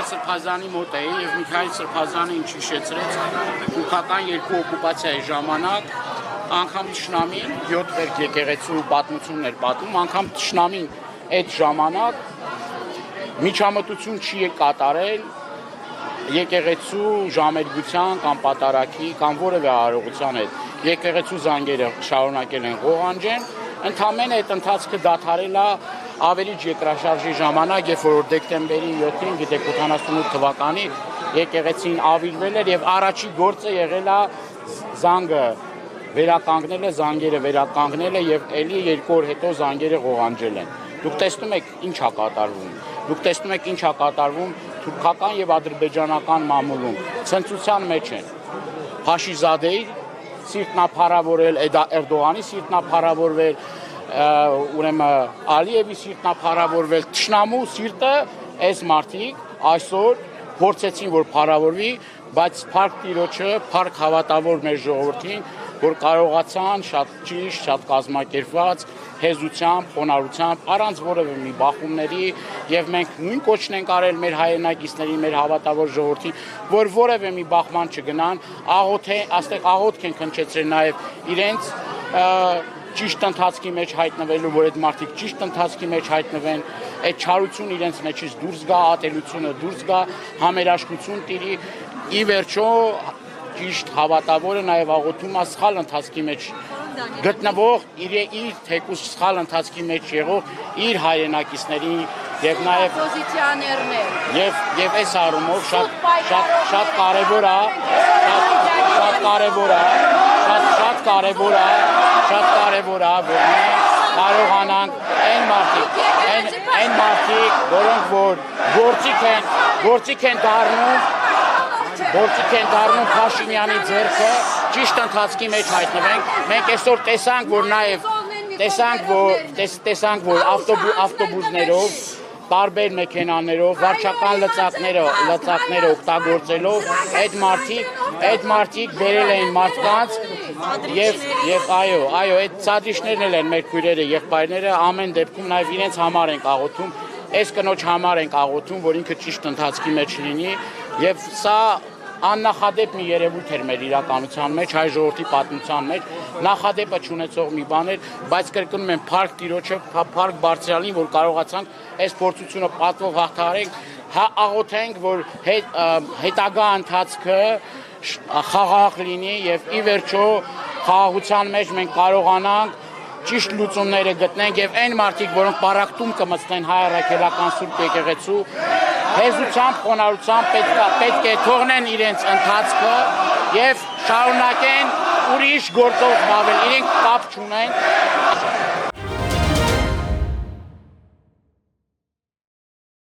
Միքայել Սրբազանի մոտ էի եւ Միքայել Սրբազանը ինչ հիշեցրեց թուրքական երկու օկուպացիայի ժամանակ անգամ Թշնամին 7 վերք եկեղեցու պատմություններ պատում, անգամ Թշնամին այդ ժամանակ միջամտություն չի կատարել եկեղեցու ժամերգության կամ պատարակի կամ որևէ արարողության հետ եկեղեցու զանգերը շարունակել են ղողանջեն, ընդամենը այդ ընթացքը դադարել է ավելի երկրաշարժի ժամանակ, երբ որ դեկտեմբերի 7-ին, գիտեք 88 թվականի եկեղեցին ավիրվել էր եւ առաջի գործը եղել է զանգը վերականգնելը, զանգերը վերականգնելը եւ ելի 2 օր հետո զանգերը ղողանջել են։ Դուք տեսնում եք ինչ է կատարվում։ Դուք տեսնում եք ինչ է կատարվում թուրքական եւ ադրբեջանական մամուլում։ Ցնծության մեջ են։ Փաշիզադեի սիրտնա փառավորել, Էրդողանի սիրտնա փառավորվել, ուրեմն Ալիևի սիրտնա փառավորվել, Թշնամու սիրտը այս մարդիկ այսօր փորձեցին որ փառավորվի, բայց փառք Տիրոջը, փառք հավատավոր մեր ժողովրդին, որ կարողացան շատ ճիշտ, շատ կազմակերպված հեզությամբ, խոնարհությամբ, առանց որևէ մի բախումների եւ մենք նույն կոչն ենք արել մեր հայրենակիցներին, մեր հավատավոր ժողովրդին, որ որևէ մի բախման չգնան, այստեղ աղոթք են քննչեցրել նաեւ իրենց ճիշտ ընթացքի մեջ հայտնվելու, որ այդ մարդիկ ճիշտ ընթացքի մեջ հայտնվեն, այդ չարությունը իրենց մեջից դուրս գա, ատելությունը դուրս գա, համերաշխություն տիրի, ի վերջո ճիշտ հավատավորը նաև աղոթում է սխալ ընթացքի մեջ գտնվող իր թեկուզ սխալ ընթացքի մեջ եղող իր հայրենակիցներին եւ նաև օպոզիցիաներներ եւ այս առումով շատ կարեւոր է որ մենք կարողանանք այն մարդիկ, որոնք որ գործիք են դառնում Փաշինյանի ձեռքը ճիշտ ընթացքի մեջ հայտնվենք։ Մենք այսօր տեսանք, որ ավտոբուսներով, տարբեր մեքենաներով, վարչական լծակները օգտագործելով այդ մարդիկ բերել էին մարդկանց եւ այո, այդ ցածիշներն էլ են մեր քույրերը, եղբայրները, ամեն դեպքում նաեւ իրենց համար ենք աղոթում, այս կնոջ համար ենք աղոթում, որ ինքը ճիշտ ընթացքի մեջ լինի եւ սա աննախադեպ մի երևույթ էր մեր իրականության մեջ, հայ ժողովրդի պատմության մեջ, նախադեպը չունեցող մի բան էր, բայց կրկնում եմ փառք Տիրոջը, փառք Բարձրալին, որ կարողացանք այս փորձությունը պատվով հաղթահարենք, աղոթենք, որ հետագա ընթացքը խաղաղ լինի եւ ի վերջո խաղաղության մեջ մենք կարողանանք ճիշտ լուծումները գտնենք եւ այն մարդիկ, որոնք պարակտում կմտցնեն հայ առաքելական Սուրբ եկեղեցու, հեզությամբ, խոնարհությամբ պետք է թողնեն իրենց ընթացքը եւ շարունակեն ուրիշ գործով զբաղվել, իրենք կապ չունեն։